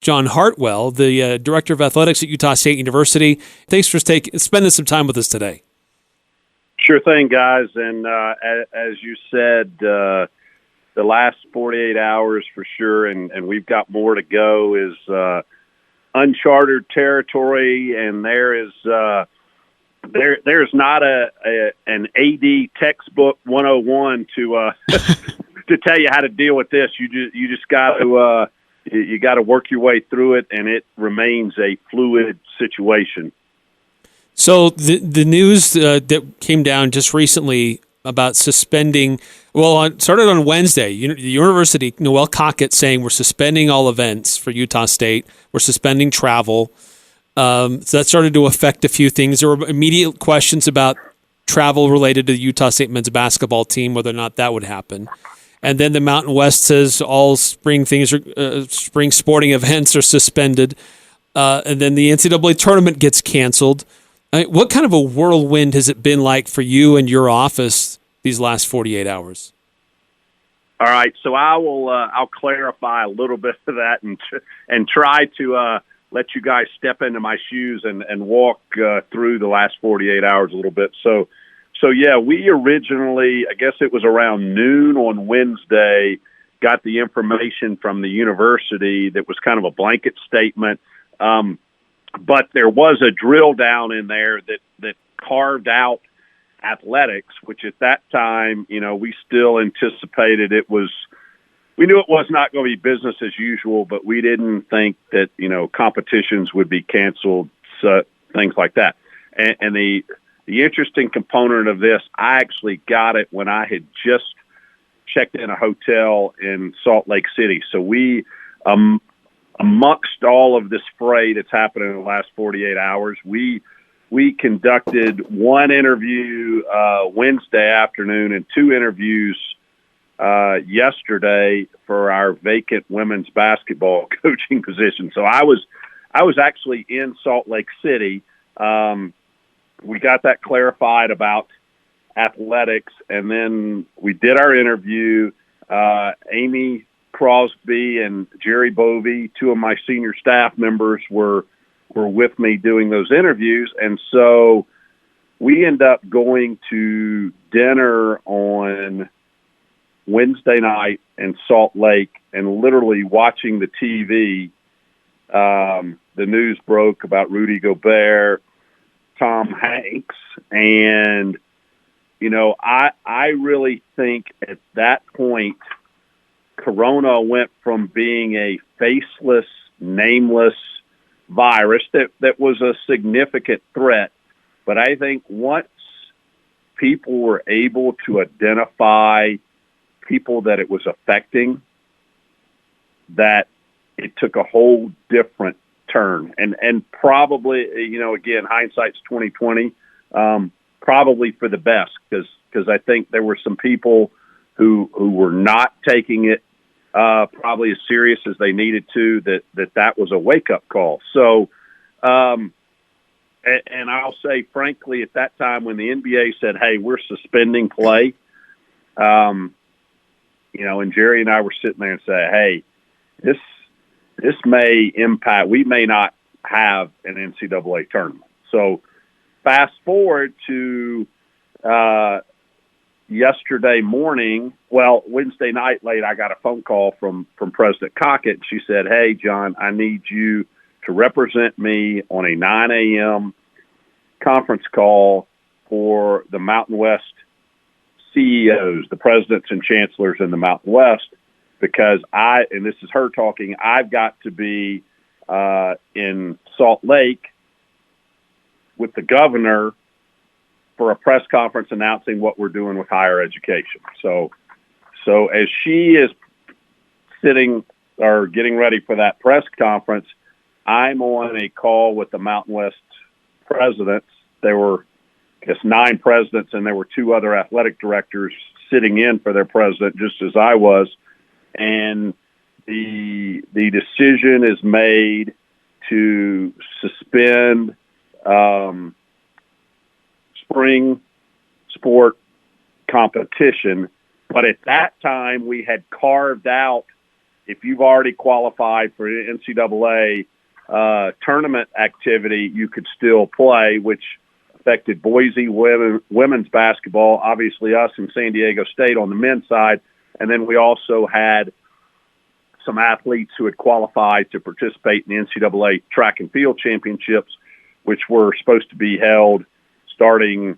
John Hartwell, the Director of Athletics at Utah State University. Thanks for spending some time with us today. Sure thing, guys. And as you said, the last 48 hours for sure, and we've got more to go, is uncharted territory, and there's not an AD textbook 101 to to tell you how to deal with this. You just got to you got to work your way through it, and it remains a fluid situation. So the news that came down just recently about suspending, it started on Wednesday. The university, Noel Cockett, saying we're suspending all events for Utah State. We're suspending travel. So that started to affect a few things. There were immediate questions about travel related to the Utah State men's basketball team, whether or not that would happen. And then the Mountain West says all spring sporting events are suspended. And then the NCAA tournament gets canceled. What kind of a whirlwind has it been like for you and your office these last 48 hours? All right, so I'll clarify a little bit of that and try to let you guys step into my shoes and walk through the last 48 hours a little bit. So yeah, we originally, I guess it was around noon on Wednesday, got the information from the university that was kind of a blanket statement. But there was a drill down in there that carved out athletics, which at that time, we still anticipated we knew it was not going to be business as usual, but we didn't think that, competitions would be canceled, so things like that. And the interesting component of this, I actually got it when I had just checked in a hotel in Salt Lake City. So we, amongst all of this fray that's happened in the last 48 hours, we conducted one interview Wednesday afternoon and two interviews yesterday for our vacant women's basketball coaching position. So I was actually in Salt Lake City. We got that clarified about athletics, and then we did our interview. Amy Crosby and Jerry Bovey, two of my senior staff members, were with me doing those interviews. And so we end up going to dinner on Wednesday night in Salt Lake and literally watching the TV. The news broke about Rudy Gobert, Tom Hanks, and, I really think at that point, Corona went from being a faceless, nameless virus that was a significant threat. But I think once people were able to identify people that it was affecting, that it took a whole different turn. And probably, again, hindsight's 20/20, probably for the best, because I think there were some people who were not taking it probably as serious as they needed to, that was a wake-up call. So, and I'll say, frankly, at that time when the NBA said, hey, we're suspending play, and Jerry and I were sitting there and say, hey, this may impact, we may not have an NCAA tournament. So fast forward to yesterday morning, Wednesday night late, I got a phone call from President Cockett. She said, hey, John, I need you to represent me on a 9 a.m. conference call for the Mountain West CEOs, the presidents and chancellors in the Mountain West, because and this is her talking, I've got to be in Salt Lake with the governor for a press conference announcing what we're doing with higher education. So as she is sitting or getting ready for that press conference, I'm on a call with the Mountain West presidents. There were, 9 presidents, and there were 2 other athletic directors sitting in for their president, just as I was. And the decision is made to suspend spring sport competition. But at that time, we had carved out if you've already qualified for NCAA tournament activity, you could still play, which affected Boise women's basketball, obviously us and San Diego State on the men's side. And then we also had some athletes who had qualified to participate in the NCAA track and field championships, which were supposed to be held starting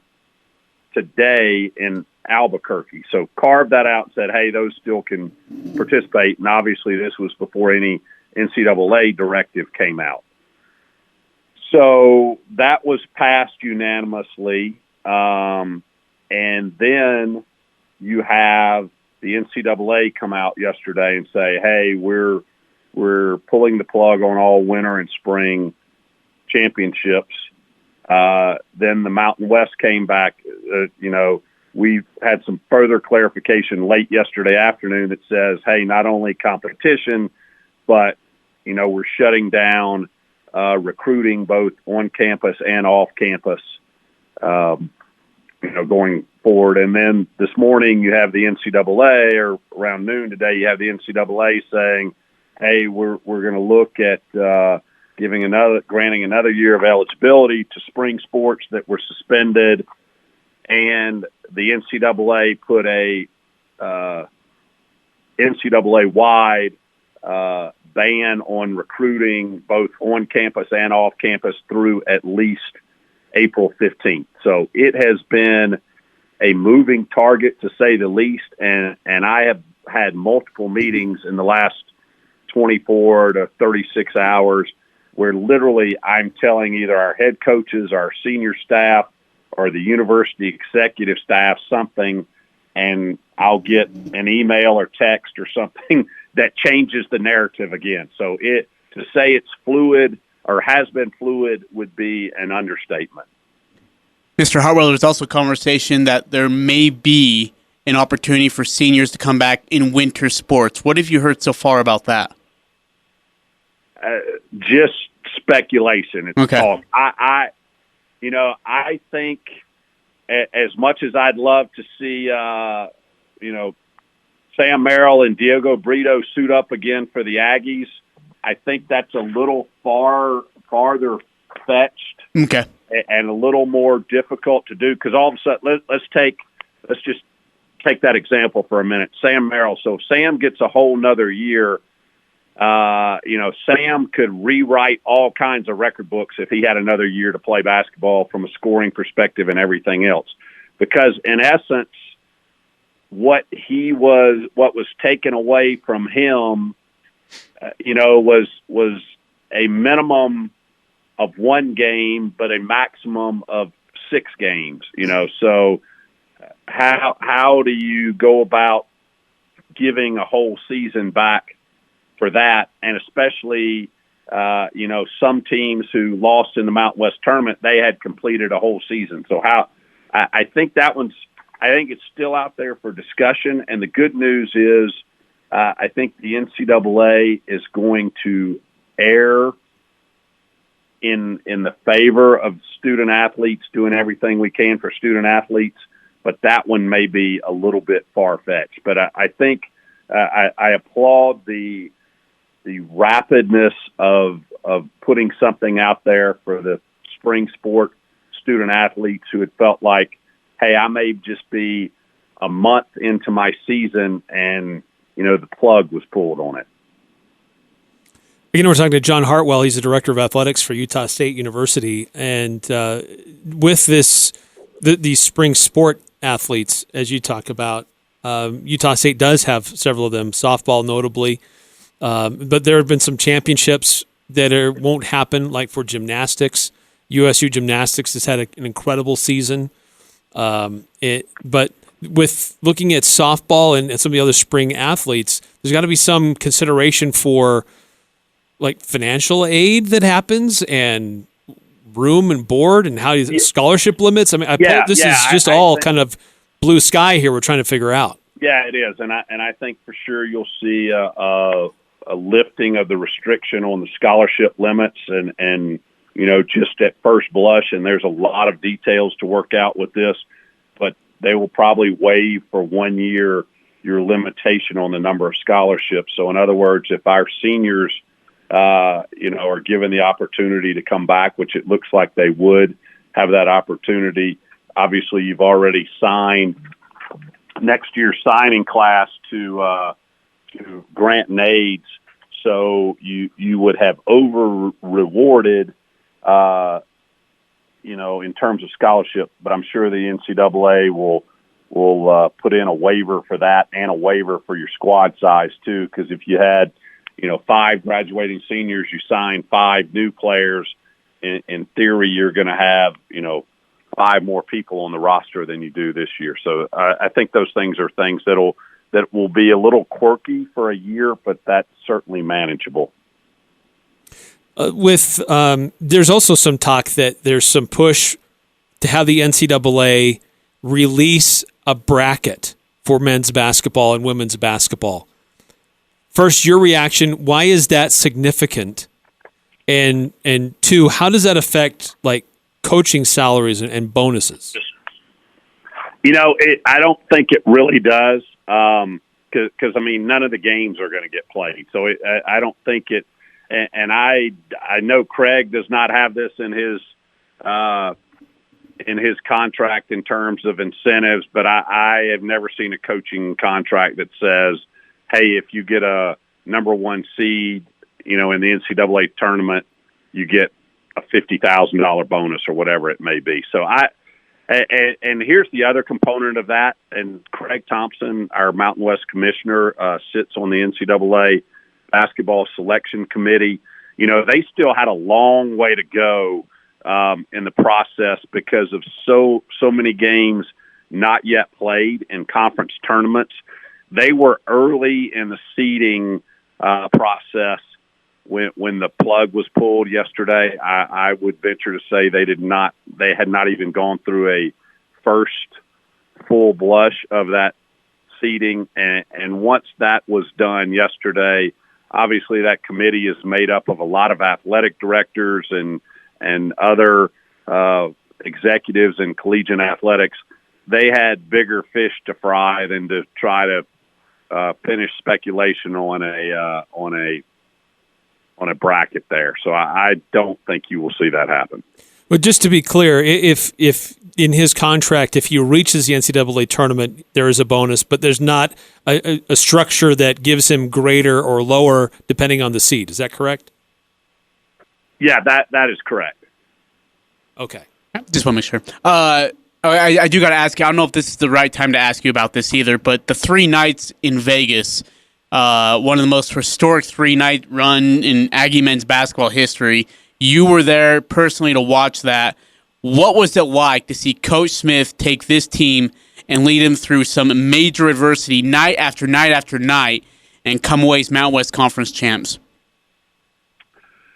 today in Albuquerque. So carved that out and said, hey, those still can participate. And obviously this was before any NCAA directive came out. So that was passed unanimously. And then you have the NCAA come out yesterday and say, hey, we're pulling the plug on all winter and spring championships. Then the Mountain West came back. We've had some further clarification late yesterday afternoon that says, hey, not only competition, but, we're shutting down recruiting both on campus and off campus, going forward. And then this morning you have the NCAA, or around noon today, you have the NCAA saying, hey, we're going to look at granting another year of eligibility to spring sports that were suspended. And the NCAA put a NCAA-wide ban on recruiting both on campus and off campus through at least April 15th. So it has been a moving target, to say the least. And I have had multiple meetings in the last 24 to 36 hours where literally I'm telling either our head coaches, our senior staff, or the university executive staff something, and I'll get an email or text or something that changes the narrative again. So to say it's fluid or has been fluid would be an understatement. Mr. Hartwell, there's also conversation that there may be an opportunity for seniors to come back in winter sports. What have you heard so far about that? Just speculation. It's okay. Talk. I think as much as I'd love to see, Sam Merrill and Diego Brito suit up again for the Aggies, I think that's a little farther fetched. Okay. And a little more difficult to do, because all of a sudden, let's just take that example for a minute. Sam Merrill. So Sam gets a whole nother year. Sam could rewrite all kinds of record books if he had another year to play basketball from a scoring perspective and everything else. Because in essence, what was taken away from him, was a minimum of one game, but a maximum of 6 games, so how do you go about giving a whole season back for that? And especially, some teams who lost in the Mountain West tournament, they had completed a whole season. So I think it's still out there for discussion. And the good news is, I think the NCAA is going to err in the favor of student athletes, doing everything we can for student athletes, but that one may be a little bit far-fetched. But I think I applaud the rapidness of putting something out there for the spring sport student athletes who had felt like, hey, I may just be a month into my season and, the plug was pulled on it. We're talking to John Hartwell. He's the director of athletics for Utah State University. And with these spring sport athletes, as you talk about, Utah State does have several of them, softball notably. But there have been some championships that won't happen, like for gymnastics. USU Gymnastics has had an incredible season. But with looking at softball and some of the other spring athletes, there's got to be some consideration for like financial aid that happens and room and board and how scholarship limits. I mean, this is just all kind of blue sky here. We're trying to figure out. Yeah, it is. And I think for sure you'll see a lifting of the restriction on the scholarship limits and just at first blush. And there's a lot of details to work out with this, but they will probably waive for 1 year your limitation on the number of scholarships. So in other words, if our seniors, are given the opportunity to come back, which it looks like they would have that opportunity, obviously you've already signed next year's signing class to grant and aids. So you would have over rewarded, in terms of scholarship, but I'm sure the NCAA will put in a waiver for that and a waiver for your squad size too. Because if you had, 5 graduating seniors, you sign 5 new players. In theory, you're going to have, 5 more people on the roster than you do this year. So I think those things are things that will be a little quirky for a year, but that's certainly manageable. There's also some talk that there's some push to have the NCAA release a bracket for men's basketball and women's basketball. First, your reaction, why is that significant? And 2, how does that affect coaching salaries and bonuses? I don't think it really does, because none of the games are going to get played. So I don't think it. And I know Craig does not have this in his contract in terms of incentives, but I have never seen a coaching contract that says, hey, if you get a number 1 seed, in the NCAA tournament, you get a $50,000 bonus or whatever it may be. So and here's the other component of that. And Craig Thompson, our Mountain West commissioner, sits on the NCAA basketball selection committee. They still had a long way to go in the process because of so many games not yet played in conference tournaments. They were early in the seeding process when the plug was pulled yesterday. I would venture to say they had not even gone through a first full blush of that seeding. And once that was done yesterday, obviously that committee is made up of a lot of athletic directors and other executives in collegiate athletics. They had bigger fish to fry than to try to finish speculation on a bracket there. So I don't think you will see that happen. But just to be clear, if in his contract, if he reaches the NCAA tournament, there is a bonus, but there's not a structure that gives him greater or lower depending on the seed. Is that correct? Yeah, that is correct. Okay. Just want to make sure. I do got to ask you, I don't know if this is the right time to ask you about this either, but the 3 nights in Vegas, one of the most historic 3-night run in Aggie men's basketball history. You were there personally to watch that. What was it like to see Coach Smith take this team and lead them through some major adversity night after night after night and come away as Mountain West Conference champs?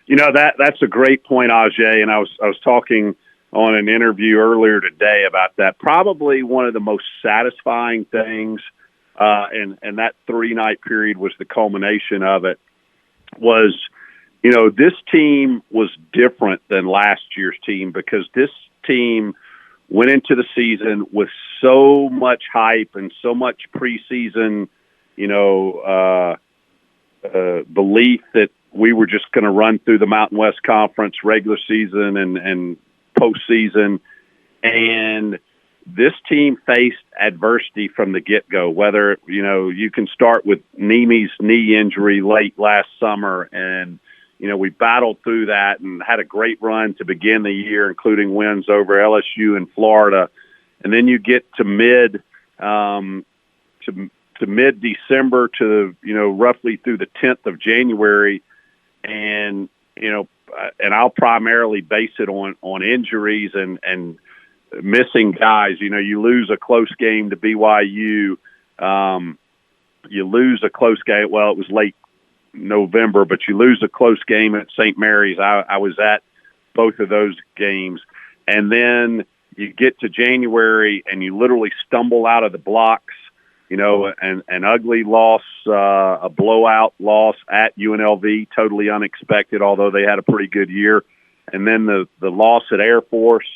That's a great point, Ajay, and I was talking on an interview earlier today about that. Probably one of the most satisfying things, and that 3-night period was the culmination of it, was, this team was different than last year's team because this team went into the season with so much hype and so much preseason, belief that we were just going to run through the Mountain West Conference regular season and postseason. And this team faced adversity from the get-go, whether, you can start with Nemi's knee injury late last summer. And, we battled through that and had a great run to begin the year, including wins over LSU and Florida. And then you get to mid-December to, roughly through the 10th of January. And, and I'll primarily base it on injuries and missing guys. You lose a close game to BYU. You lose a close game. Well, it was late November, but you lose a close game at St. Mary's. I was at both of those games. And then you get to January and you literally stumble out of the blocks, an ugly loss, a blowout loss at UNLV, totally unexpected, although they had a pretty good year. And then the loss at Air Force.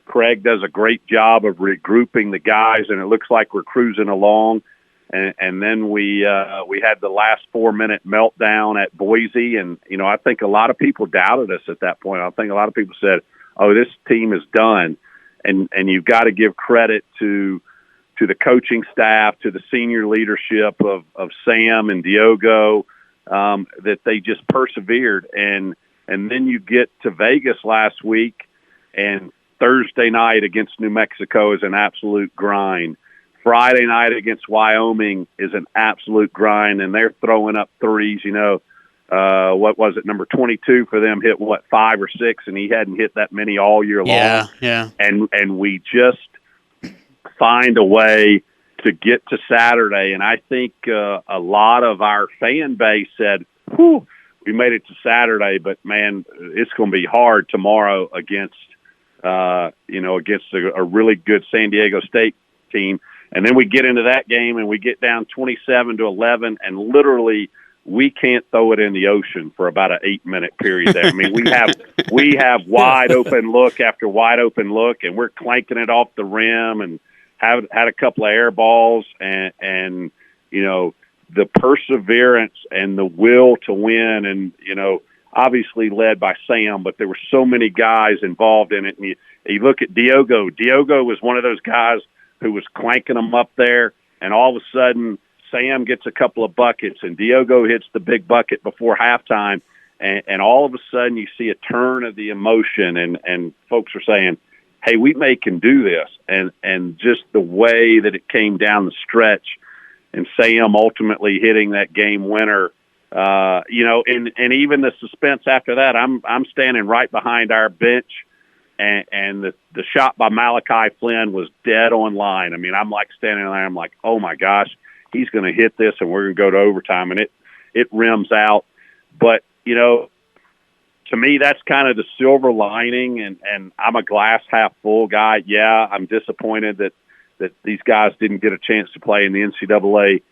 Craig does a great job of regrouping the guys, and it looks like we're cruising along. and then we had the last 4-minute meltdown at Boise, and I think a lot of people doubted us at that point. I think a lot of people said, "Oh, this team is done," and you've got to give credit to the coaching staff, to the senior leadership of Sam and Diogo, that they just persevered. And then you get to Vegas last week, and Thursday night against New Mexico is an absolute grind. Friday night against Wyoming is an absolute grind, and they're throwing up threes. What was it? Number 22 for them hit 5 or 6, and he hadn't hit that many all year long. Yeah. And we just find a way to get to Saturday, and I think a lot of our fan base said, "Whew, we made it to Saturday, but man, it's going to be hard tomorrow against a really good San Diego State team." And then we get into that game and we get down 27-11, and literally we can't throw it in the ocean for about an 8-minute period there. I mean, we have wide open look after wide open look, and we're clanking it off the rim and had a couple of air balls, and the perseverance and the will to win, and obviously led by Sam, but there were so many guys involved in it. And you look at Diogo. Diogo was one of those guys who was clanking them up there, and all of a sudden Sam gets a couple of buckets, and Diogo hits the big bucket before halftime, and all of a sudden you see a turn of the emotion, and folks are saying, "Hey, we can do this," and just the way that it came down the stretch, and Sam ultimately hitting that game winner. And even the suspense after that, I'm standing right behind our bench, and the shot by Malachi Flynn was dead on line. I mean, I'm like standing there, I'm like, oh my gosh, he's going to hit this, and we're going to go to overtime, and it rims out. But to me, that's kind of the silver lining, and I'm a glass half full guy. Yeah, I'm disappointed that these guys didn't get a chance to play in the NCAA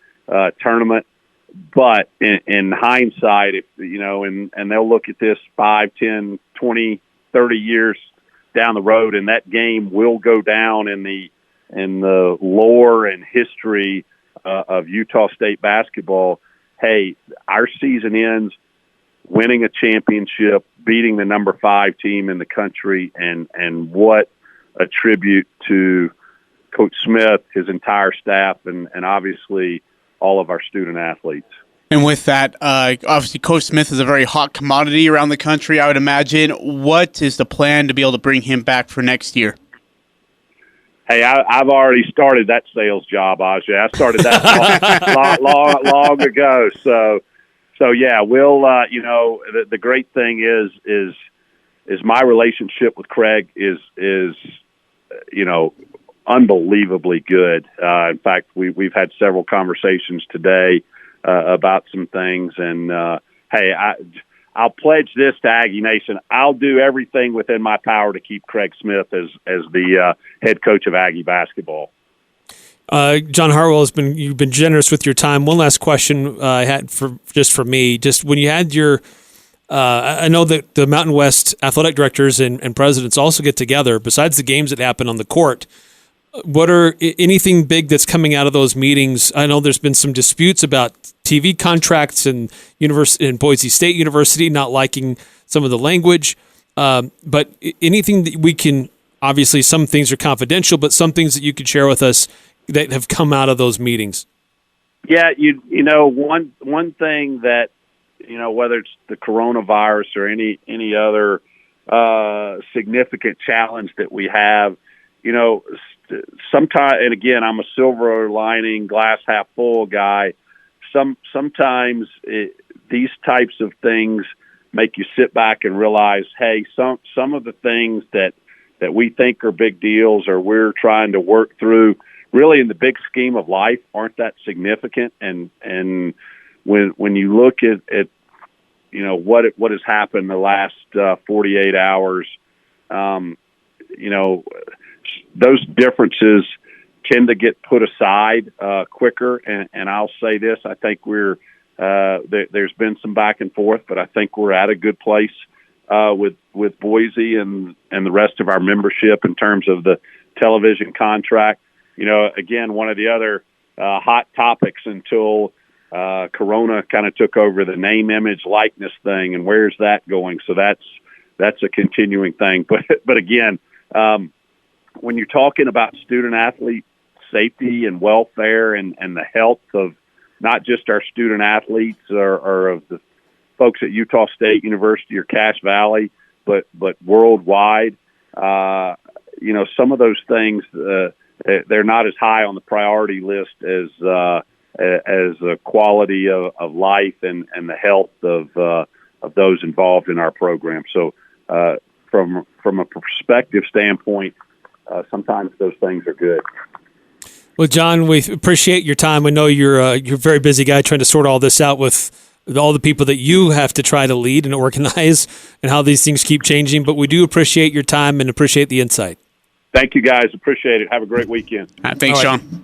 tournament. But in hindsight, and they'll look at this 5, 10, 20, 30 years down the road, and that game will go down in the lore and history of Utah State basketball. Hey, our season ends winning a championship, beating the number 5 team in the country, and what a tribute to Coach Smith, his entire staff, and obviously all of our student athletes. And with that, obviously Coach Smith is a very hot commodity around the country, I would imagine. What is the plan to be able to bring him back for next year? Hey, I've already started that sales job, Ajay. I started that long ago. So yeah, we'll. The great thing is my relationship with Craig is unbelievably good. In fact, we've had several conversations today about some things, and hey, I'll pledge this to Aggie Nation. I'll do everything within my power to keep Craig Smith as the head coach of Aggie basketball. John Hartwell, you've been generous with your time. One last question I had for me. Just when you had your, I know that the Mountain West athletic directors and presidents also get together. Besides the games that happen on the court, what are anything big that's coming out of those meetings? I know there's been some disputes about TV contracts and Boise State University not liking some of the language. But anything that we can, obviously some things are confidential, but some things that you could share with us that have come out of those meetings. Yeah, one thing that, whether it's the coronavirus or any other significant challenge that we have, sometimes, and again, I'm a silver lining, glass half full guy. Sometimes these types of things make you sit back and realize, hey, some of the things that we think are big deals or we're trying to work through, really in the big scheme of life, aren't that significant. And when you look at what has happened the last 48 hours, those differences tend to get put aside quicker. And I'll say this: I think there's been some back and forth, but I think we're at a good place with Boise and the rest of our membership in terms of the television contract. Again, one of the other hot topics until Corona kind of took over the name, image, likeness thing, and where's that going? So that's a continuing thing. But again, when you're talking about student athlete safety and welfare and the health of not just our student athletes or of the folks at Utah State University or Cache Valley, but worldwide, some of those things, they're not as high on the priority list as the quality of life and the health of those involved in our program. So from a perspective standpoint, sometimes those things are good. Well, John, we appreciate your time. We know you're a very busy guy trying to sort all this out with all the people that you have to try to lead and organize and how these things keep changing. But we do appreciate your time and appreciate the insight. Thank you, guys. Appreciate it. Have a great weekend. Thanks, Sean.